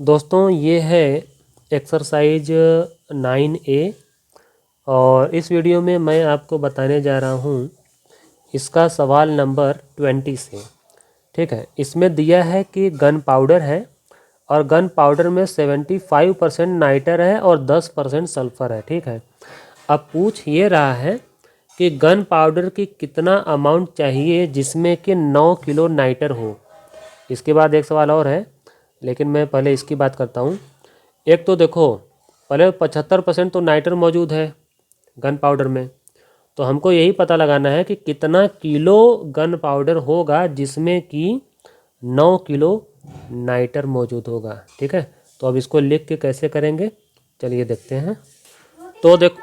दोस्तों ये है एक्सरसाइज 9A और इस वीडियो में मैं आपको बताने जा रहा हूँ इसका सवाल नंबर 20 से। ठीक है, इसमें दिया है कि गन पाउडर है और गन पाउडर में 75% नाइटर है और 10% सल्फ़र है। ठीक है, अब पूछ ये रहा है कि गन पाउडर की कितना अमाउंट चाहिए जिसमें कि 9 किलो नाइटर हो। इसके बाद एक सवाल और है, लेकिन मैं पहले इसकी बात करता हूँ। एक तो देखो, पहले 75% तो नाइटर मौजूद है गन पाउडर में, तो हमको यही पता लगाना है कि कितना किलो गन पाउडर होगा जिसमें कि 9 किलो नाइटर मौजूद होगा। ठीक है, तो अब इसको लिख के कैसे करेंगे, चलिए देखते हैं। तो देखो,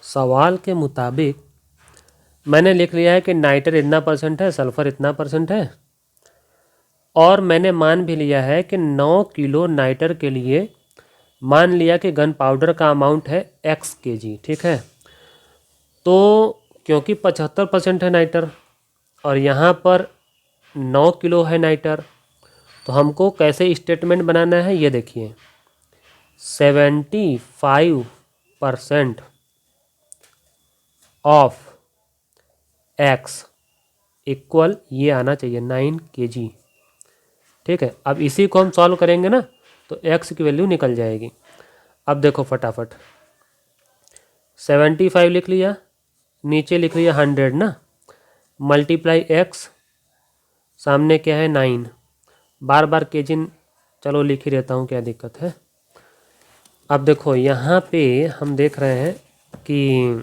सवाल के मुताबिक मैंने लिख लिया है कि नाइटर इतना परसेंट है, सल्फ़र इतना परसेंट है, और मैंने मान भी लिया है कि 9 किलो नाइटर के लिए मान लिया कि गन पाउडर का अमाउंट है x kg। ठीक है, तो क्योंकि 75% है नाइटर और यहाँ पर 9 किलो है नाइटर, तो हमको कैसे स्टेटमेंट बनाना है ये देखिए। 75% ऑफ x इक्वल ये आना चाहिए 9 kg। ठीक है, अब इसी को हम सॉल्व करेंगे ना तो x की वैल्यू निकल जाएगी। अब देखो फटाफट, 75 लिख लिया, नीचे लिख लिया 100 ना, मल्टीप्लाई x, सामने क्या है 9, बार बार केजी चलो लिख ही रहता हूँ, क्या दिक्कत है। अब देखो यहाँ पे हम देख रहे हैं कि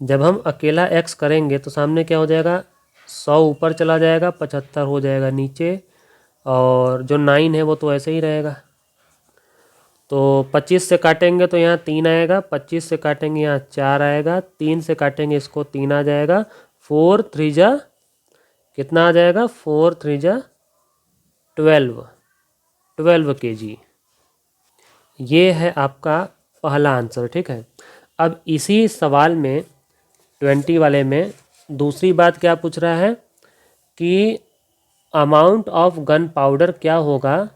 जब हम अकेला x करेंगे तो सामने क्या हो जाएगा, 100 ऊपर चला जाएगा, 75 हो जाएगा नीचे, और जो 9 है वो तो ऐसे ही रहेगा। तो 25 से काटेंगे तो यहाँ 3 आएगा, 25 से काटेंगे यहाँ 4 आएगा, 3 से काटेंगे इसको 3 आ जाएगा, 4 3 जा कितना आ जाएगा, 4 3 जा 12 kg। ये है आपका पहला आंसर। ठीक है, अब इसी सवाल में 20 वाले में दूसरी बात क्या पूछ रहा है कि अमाउंट ऑफ गन पाउडर क्या होगा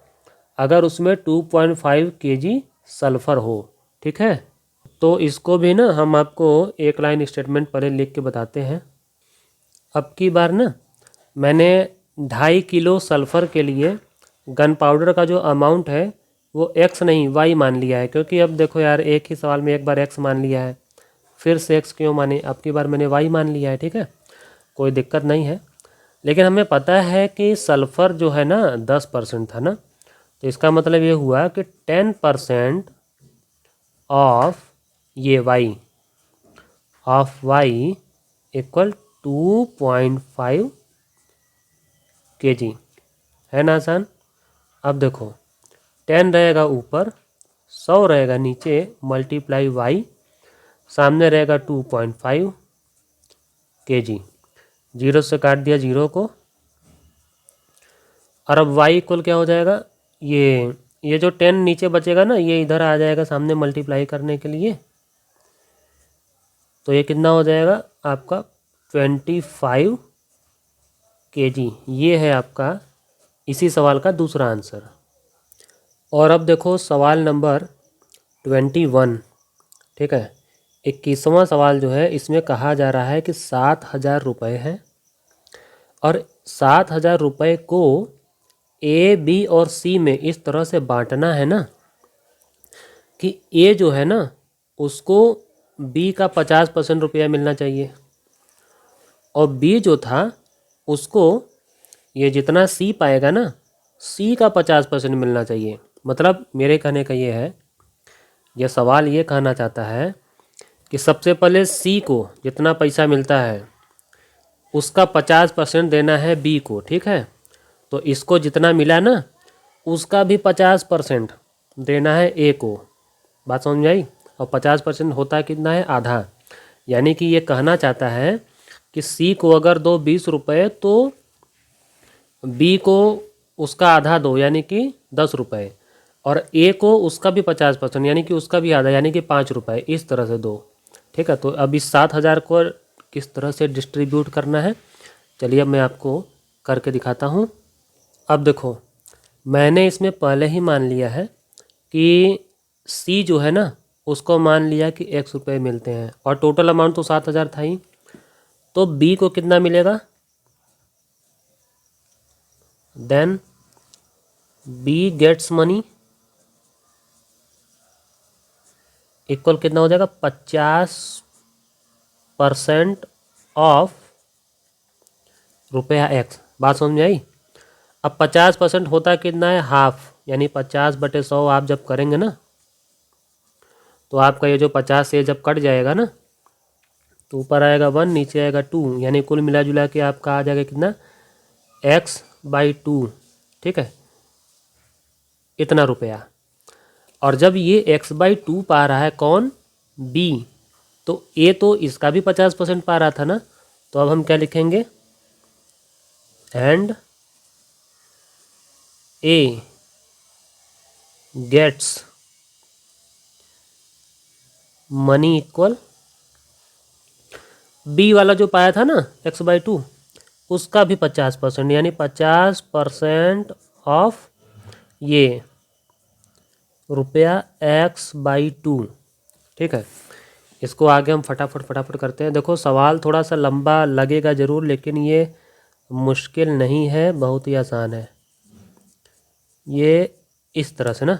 अगर उसमें 2.5 kg सल्फ़र हो। ठीक है, तो इसको भी ना हम आपको एक लाइन स्टेटमेंट पहले लिख के बताते हैं। अब की बार ना मैंने 2.5 किलो सल्फ़र के लिए गन पाउडर का जो अमाउंट है वो x नहीं y मान लिया है, क्योंकि अब देखो यार, एक ही सवाल में एक बार x मान लिया है, फिर से x क्यों माने, अब की बार मैंने y मान लिया है। ठीक है, कोई दिक्कत नहीं है, लेकिन हमें पता है कि सल्फ़र जो है ना 10% था ना, तो इसका मतलब ये हुआ कि 10% ऑफ ये y इक्वल 2.5 kg, है ना आसान। अब देखो 10 रहेगा ऊपर, 100 रहेगा नीचे, मल्टीप्लाई y, सामने रहेगा 2.5 kg, 0 से काट दिया 0 को, और अब y इक्वल क्या हो जाएगा, ये जो 10 नीचे बचेगा ना ये इधर आ जाएगा सामने मल्टीप्लाई करने के लिए, तो ये कितना हो जाएगा आपका 25 kg। ये है आपका इसी सवाल का दूसरा आंसर। और अब देखो सवाल नंबर 21। ठीक है, 21वां सवाल जो है इसमें कहा जा रहा है कि 7,000 रुपये हैं और 7,000 रुपये को ए बी और सी में इस तरह से बांटना है ना कि ए जो है ना उसको बी का 50% रुपया मिलना चाहिए, और बी जो था उसको ये जितना सी पाएगा ना सी का 50% मिलना चाहिए। मतलब मेरे कहने का ये है, यह सवाल ये कहना चाहता है कि सबसे पहले सी को जितना पैसा मिलता है उसका 50% देना है बी को। ठीक है, तो इसको जितना मिला ना उसका भी 50% देना है ए को। बात समझ आई। और 50% होता है कितना है, आधा। यानी कि ये कहना चाहता है कि सी को अगर दो 20 रुपये तो बी को उसका आधा दो यानी कि 10 रुपये, और ए को उसका भी 50% यानी कि उसका भी आधा यानी कि 5 रुपये, इस तरह से दो। ठीक है, तो अब इस 7,000 को किस तरह से डिस्ट्रीब्यूट करना है, चलिए अब मैं आपको करके दिखाता हूँ। अब देखो मैंने इसमें पहले ही मान लिया है कि सी जो है ना उसको मान लिया कि x रुपये मिलते हैं और टोटल अमाउंट तो 7,000 था ही। तो बी को कितना मिलेगा, then B gets money equal कितना हो जाएगा, 50% ऑफ रुपया x। बात समझ में आई। अब 50% होता कितना है, हाफ, यानी 50/100 आप जब करेंगे ना तो आपका ये जो 50 से जब कट जाएगा ना तो ऊपर आएगा 1, नीचे आएगा 2, यानी कुल मिला जुला के आपका आ जाएगा कितना, x/2। ठीक है, इतना रुपया। और जब ये x/2 पा रहा है कौन, b, तो a तो इसका भी 50% पा रहा था ना, तो अब हम क्या लिखेंगे, and a gets money equal B वाला जो पाया था ना x/2 उसका भी 50%, यानी 50% ऑफ ये रुपया x/2। ठीक है, इसको आगे हम फटाफट करते हैं। देखो सवाल थोड़ा सा लंबा लगेगा ज़रूर, लेकिन ये मुश्किल नहीं है, बहुत ही आसान है। ये इस तरह से ना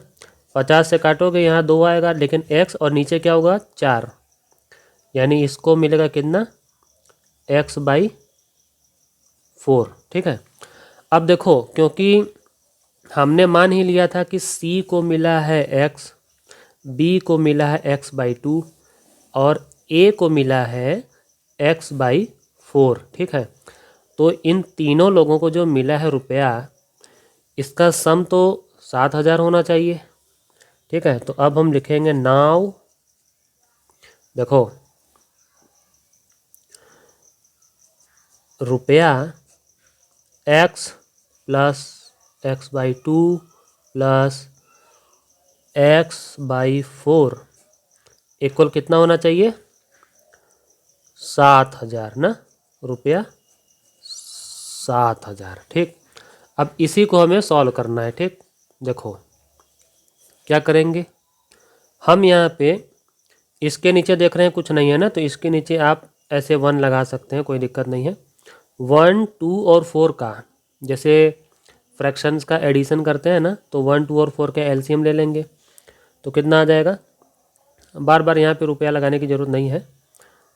50 से काटोगे यहाँ 2 आएगा, लेकिन x और नीचे क्या होगा 4, यानी इसको मिलेगा कितना, x/4। ठीक है, अब देखो क्योंकि हमने मान ही लिया था कि c को मिला है x, b को मिला है x/2 और a को मिला है x/4। ठीक है, तो इन तीनों लोगों को जो मिला है रुपया, इसका सम तो 7,000 होना चाहिए। ठीक है, तो अब हम लिखेंगे नाउ, देखो रुपया x plus x/2 plus x/4 equal कितना होना चाहिए, 7,000 ना, रुपया 7,000। ठीक, अब इसी को हमें सॉल्व करना है। ठीक, देखो क्या करेंगे हम, यहाँ पे इसके नीचे देख रहे हैं कुछ नहीं है ना, तो इसके नीचे आप ऐसे 1 लगा सकते हैं, कोई दिक्कत नहीं है। 1, 2 और 4 का, जैसे फ्रैक्शंस का एडिशन करते हैं ना, तो 1, 2 और 4 का एलसीएम ले लेंगे तो कितना आ जाएगा। बार बार यहाँ पे रुपया लगाने की ज़रूरत नहीं है,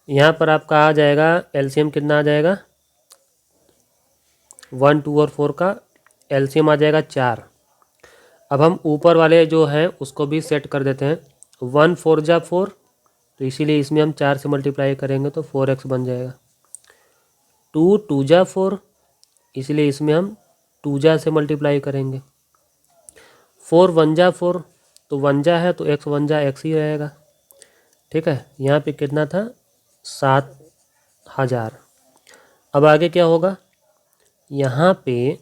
यहाँ पर आपका आ जाएगा एलसीएम कितना आ जाएगा, 1, 2 और 4 का एलसीएम आ जाएगा 4। अब हम ऊपर वाले जो हैं उसको भी सेट कर देते हैं। 1 4 जा 4, तो इसीलिए इसमें हम 4 से मल्टीप्लाई करेंगे तो 4x बन जाएगा। 2 2 जा 4, इसलिए इसमें हम 2 जा से मल्टीप्लाई करेंगे। 4 1 जा 4, तो 1 जा है तो x 1 जा x ही रहेगा। ठीक है, यहाँ पे कितना था, 7,000। अब आगे क्या होगा, यहाँ पे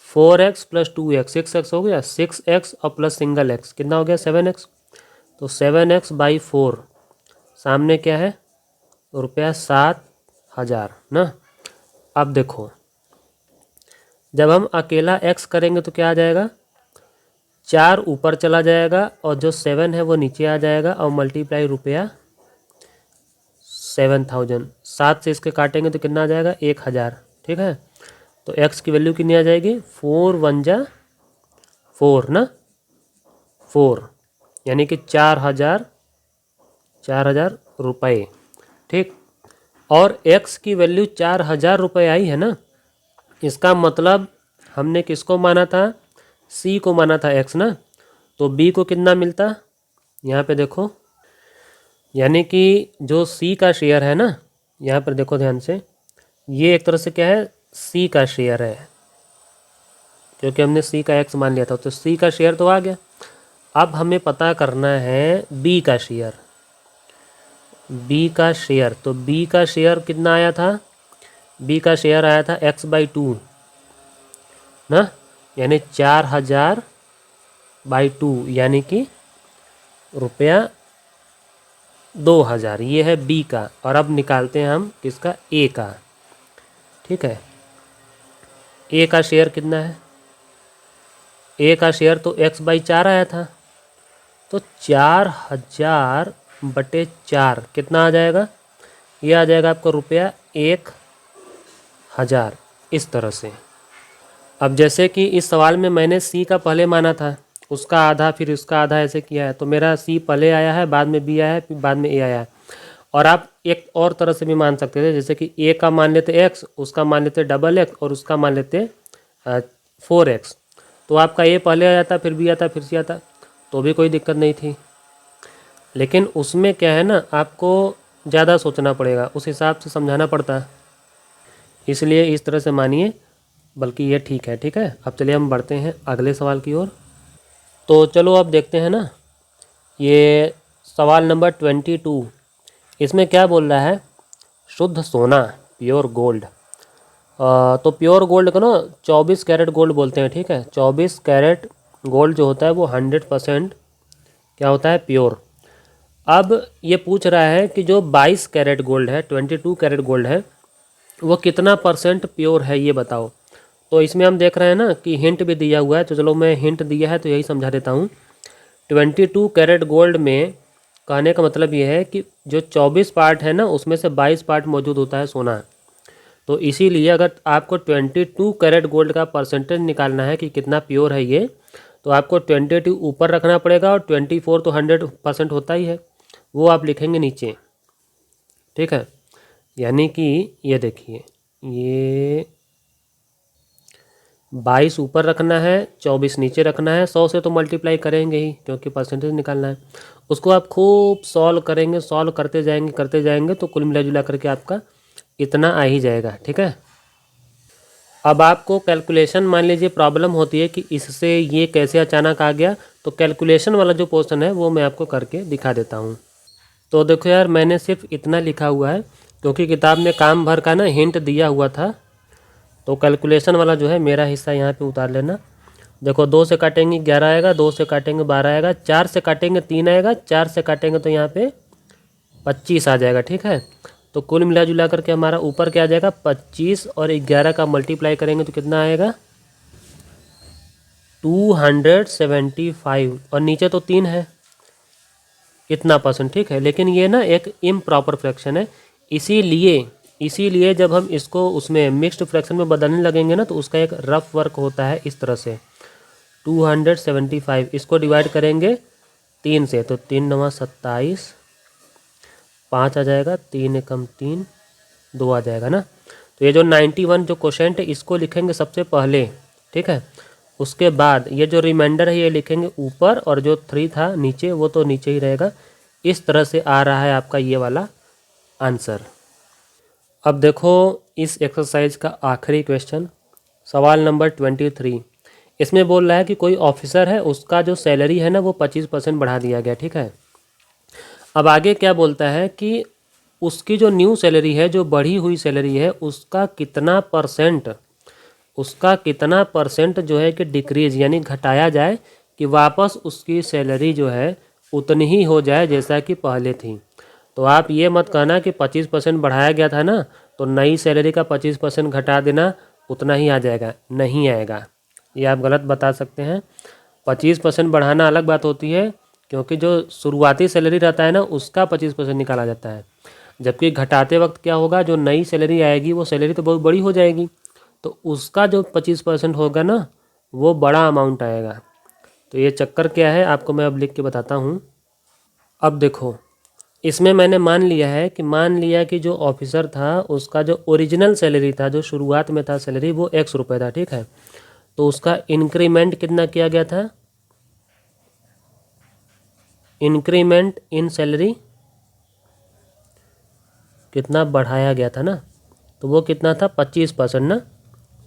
4x प्लस 2x 6x हो गया, 6x और प्लस सिंगल x कितना हो गया, 7x। तो 7x/4 सामने क्या है, रुपया 7,000 ना। अब देखो जब हम अकेला x करेंगे तो क्या आ जाएगा, 4 ऊपर चला जाएगा और जो 7 है वो नीचे आ जाएगा और मल्टीप्लाई रुपया 7,000। 7 से इसके काटेंगे तो कितना आ जाएगा, 1,000। ठीक है, तो x की वैल्यू कितनी आ जाएगी, 4 1 जा 4 ना, 4, यानी कि 4,000 रुपये। ठीक, और x की वैल्यू 4,000 रुपये आई है ना, इसका मतलब हमने किसको माना था, c को माना था x ना, तो b को कितना मिलता, यहाँ पे देखो, यानी कि जो c का शेयर है ना, यहाँ पर देखो ध्यान से, ये एक तरह से क्या है, c का शेयर है, क्योंकि हमने c का x मान लिया था, तो c का शेयर तो आ गया। अब हमें पता करना है b का शेयर, b का शेयर, तो b का शेयर कितना आया था, b का शेयर आया था x/2 ना, यानी 4,000/2, यानी कि रुपया 2,000। ये है b का। और अब निकालते हैं हम किसका, a का। ठीक है, a का शेयर कितना है, ए का शेयर तो x/4 आया था, तो 4000/4 कितना आ जाएगा? ये आ जाएगा आपको रुपया 1000, इस तरह से। अब जैसे कि इस सवाल में मैंने सी का पहले माना था, उसका आधा फिर उसका आधा ऐसे किया है, तो मेरा सी पहले आया है, बाद में बी आया है, फिर बाद में ए आया है। और आप एक और तरह से भी मान सकते थे, जैसे कि ए का मान लेते एक्स, उसका मान लेते डबल एक्स और उसका मान लेते 4x। तो आपका ए पहले आ जाता, फिर बी आता, फिर सी आता, तो भी कोई दिक्कत नहीं थी। लेकिन उसमें क्या है ना, आपको ज़्यादा सोचना पड़ेगा, उस हिसाब से समझाना पड़ता है, इसलिए इस तरह से मानिए, बल्कि ये ठीक है। ठीक है, अब चलिए हम बढ़ते हैं अगले सवाल की ओर। तो चलो अब देखते हैं ना, ये सवाल नंबर 22। इसमें क्या बोल रहा है? शुद्ध सोना, प्योर गोल्ड। तो प्योर गोल्ड को ना 24 कैरेट गोल्ड बोलते हैं। ठीक है, 24 कैरेट गोल्ड जो होता है वो 100% क्या होता है? प्योर। अब ये पूछ रहा है कि जो 22 कैरेट गोल्ड है, 22 कैरेट गोल्ड है, वो कितना % प्योर है, ये बताओ। तो इसमें हम देख रहे हैं ना कि हिंट भी दिया हुआ है, तो चलो मैं हिंट दिया है तो यही समझा देता हूँ। 22 कैरेट गोल्ड में कहने का मतलब ये है कि जो 24 पार्ट है ना, उसमें से 22 पार्ट मौजूद होता है सोना। तो इसीलिए अगर आपको 22 कैरेट गोल्ड का परसेंटेज निकालना है कि कितना प्योर है ये, तो आपको 22 ऊपर रखना पड़ेगा और 24 तो 100% होता ही है, वो आप लिखेंगे नीचे। ठीक है, यानी कि ये देखिए, ये 22 ऊपर रखना है, 24 नीचे रखना है, 100 से तो मल्टीप्लाई करेंगे ही क्योंकि परसेंटेज निकालना है। उसको आप खूब सॉल्व करेंगे, सॉल्व करते जाएंगे तो कुल मिला जुला करके आपका इतना आ ही जाएगा। ठीक है, अब आपको कैलकुलेशन, मान लीजिए प्रॉब्लम होती है कि इससे ये कैसे अचानक आ गया, तो कैलकुलेशन वाला जो पोर्शन है वो मैं आपको करके दिखा देता हूँ। तो देखो यार, मैंने सिर्फ इतना लिखा हुआ है क्योंकि किताब में काम भर का ना हिंट दिया हुआ था। तो कैलकुलेशन वाला जो है मेरा हिस्सा यहाँ पे उतार लेना। देखो, 2 से काटेंगे 11 आएगा, 2 से काटेंगे 12 आएगा, 4 से काटेंगे 3 आएगा, 4 से काटेंगे तो यहाँ पे 25 आ जाएगा। ठीक है, तो कुल मिला जुला करके हमारा ऊपर क्या आ जाएगा? 25 और 11 का मल्टीप्लाई करेंगे तो कितना आएगा? 275। और नीचे तो 3 है, इतना % ठीक है, लेकिन ये ना एक इम्प्रॉपर फ्रैक्शन है, इसीलिए जब हम इसको उसमें मिक्स्ड फ्रैक्शन में बदलने लगेंगे ना, तो उसका एक रफ वर्क होता है इस तरह से। 275 इसको डिवाइड करेंगे 3 से, तो 3 9 27, 5 आ जाएगा, 3 एकम 3, 2 आ जाएगा ना। तो ये जो 91 जो क्वोशेंट है इसको लिखेंगे सबसे पहले। ठीक है, उसके बाद ये जो रिमाइंडर है ये लिखेंगे ऊपर, और जो 3 था नीचे वो तो नीचे ही रहेगा। इस तरह से आ रहा है आपका ये वाला आंसर। अब देखो इस एक्सरसाइज का आखिरी क्वेश्चन, सवाल नंबर 23। इसमें बोल रहा है कि कोई ऑफिसर है, उसका जो सैलरी है ना वो 25% बढ़ा दिया गया। ठीक है, अब आगे क्या बोलता है कि उसकी जो न्यू सैलरी है, जो बढ़ी हुई सैलरी है, उसका कितना परसेंट जो है कि डिक्रीज यानी घटाया जाए कि वापस उसकी सैलरी जो है उतनी ही हो जाए जैसा कि पहले थी। तो आप ये मत कहना कि 25% बढ़ाया गया था ना, तो नई सैलरी का 25% घटा देना, उतना ही आ जाएगा, नहीं आएगा, ये आप गलत बता सकते हैं। 25% बढ़ाना अलग बात होती है, क्योंकि जो शुरुआती सैलरी रहता है ना उसका 25% निकाला जाता है, जबकि घटाते वक्त क्या होगा, जो नई सैलरी आएगी वो सैलरी तो बहुत बड़ी हो जाएगी, तो उसका जो 25% होगा ना वो बड़ा अमाउंट आएगा। तो ये चक्कर क्या है आपको मैं अब लिख के बताता हूँ। अब देखो, इसमें मैंने मान लिया कि जो ऑफिसर था उसका जो ओरिजिनल सैलरी था, जो शुरुआत में था सैलरी, वो ₹X था। ठीक है, तो उसका इंक्रीमेंट कितना किया गया था? इंक्रीमेंट इन सैलरी कितना बढ़ाया गया था ना, तो वो कितना था? 25% ना,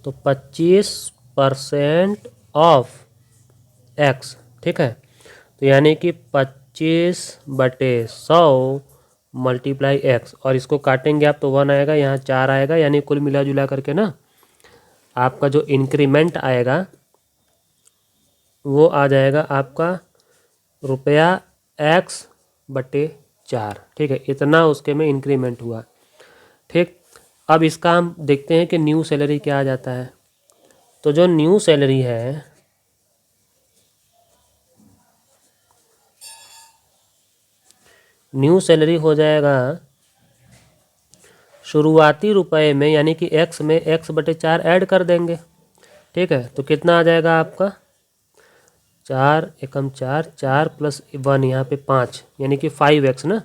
तो 25% ऑफ x। ठीक है, तो यानी कि 25/100 मल्टीप्लाई x, और इसको काटेंगे आप तो 1 आएगा, यहाँ 4 आएगा, यानी कुल मिला जुला करके ना आपका जो इंक्रीमेंट आएगा वो आ जाएगा आपका रुपया x/4। ठीक है, इतना उसके में इंक्रीमेंट हुआ। ठीक, अब इसका हम देखते हैं कि न्यू सैलरी क्या आ जाता है। तो जो न्यू सैलरी है न्यू सैलरी हो जाएगा शुरुआती रुपए में, यानी कि x में x/4 ऐड कर देंगे। ठीक है, तो कितना आ जाएगा आपका 4 एकम 4, 4 + 1 यहाँ पे 5, यानी कि 5x ना,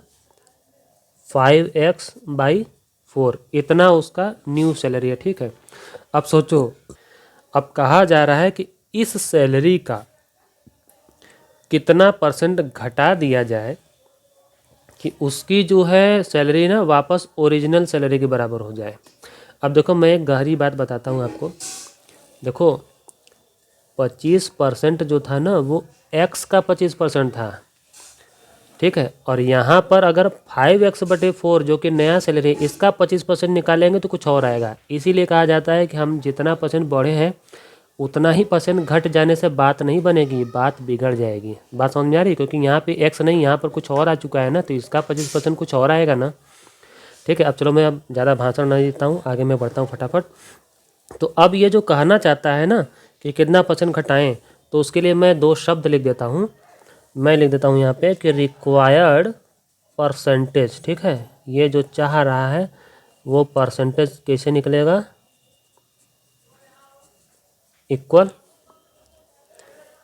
5x/4 इतना उसका न्यू सैलरी है। ठीक है, अब सोचो, अब कहा जा रहा है कि इस सैलरी का कितना % घटा दिया जाए कि उसकी जो है सैलरी ना वापस ओरिजिनल सैलरी के बराबर हो जाए। अब देखो, मैं एक गहरी बात बताता हूँ आपको। देखो, 25% जो था ना वो x का 25% था। ठीक है, और यहाँ पर अगर 5x/4 जो कि नया सैलरी है इसका 25% निकालेंगे तो कुछ और आएगा। इसीलिए कहा जाता है कि हम जितना % बढ़े हैं उतना ही % घट जाने से बात नहीं बनेगी, बात बिगड़ जाएगी। बात समझ में आ रही है? क्योंकि यहाँ पे x नहीं, यहाँ पर कुछ और आ चुका है ना, तो इसका 25% कुछ और आएगा ना। ठीक है, अब चलो मैं अब ज़्यादा भाषण नहीं देता हूँ, आगे मैं बढ़ता हूँ फटाफट। तो अब ये जो कहना चाहता है ना कि कितना % घटाएं, तो उसके लिए मैं 2 शब्द लिख देता हूँ। मैं लिख देता हूँ यहाँ पे कि रिक्वायर्ड परसेंटेज। ठीक है, ये जो चाह रहा है वो परसेंटेज कैसे निकलेगा, इक्वल,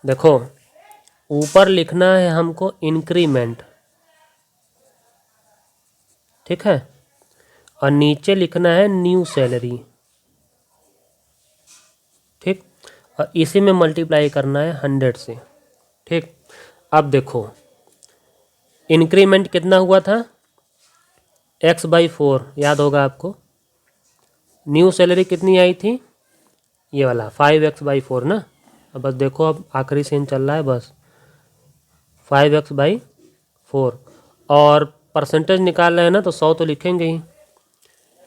देखो ऊपर लिखना है हमको इंक्रीमेंट, ठीक है, और नीचे लिखना है न्यू सैलरी। ठीक, और इसी में मल्टीप्लाई करना है 100 से। ठीक, अब देखो इंक्रीमेंट कितना हुआ था, x/4, याद होगा आपको। न्यू सैलरी कितनी आई थी, ये वाला 5x/4 ना। अब बस देखो, अब आखिरी सीन चल रहा है, बस 5x/4, और परसेंटेज निकाल रहे हैं ना, तो 100 तो लिखेंगे ही।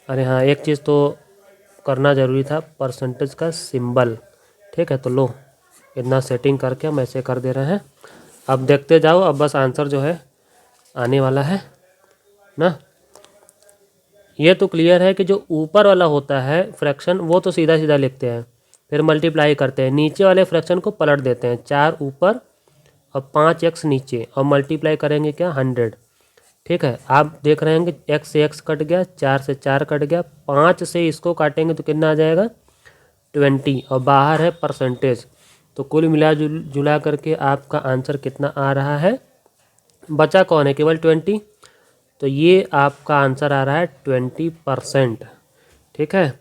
अरे हाँ, एक चीज़ तो करना ज़रूरी था, परसेंटेज का सिंबल। ठीक है, तो लो इतना सेटिंग करके हम ऐसे कर दे रहे हैं। अब देखते जाओ, अब बस आंसर जो है आने वाला है ना। ये तो क्लियर है कि जो ऊपर वाला होता है फ्रैक्शन वो तो सीधा सीधा लिखते हैं, फिर मल्टीप्लाई करते हैं, नीचे वाले फ्रैक्शन को पलट देते हैं, 4 ऊपर और 5x नीचे, और मल्टीप्लाई करेंगे क्या, 100। ठीक है, आप देख रहे हैं कि x से x कट गया, 4 से 4 कट गया, 5 से इसको काटेंगे तो कितना आ जाएगा 20, और बाहर है परसेंटेज। तो कुल मिला जुला करके आपका आंसर कितना आ रहा है, बचा कौन है, केवल 20। तो ये आपका आंसर आ रहा है 20%। ठीक है,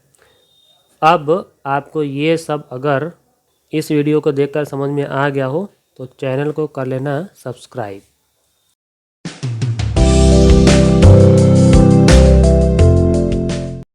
अब आपको ये सब अगर इस वीडियो को देखकर समझ में आ गया हो तो चैनल को कर लेना सब्सक्राइब।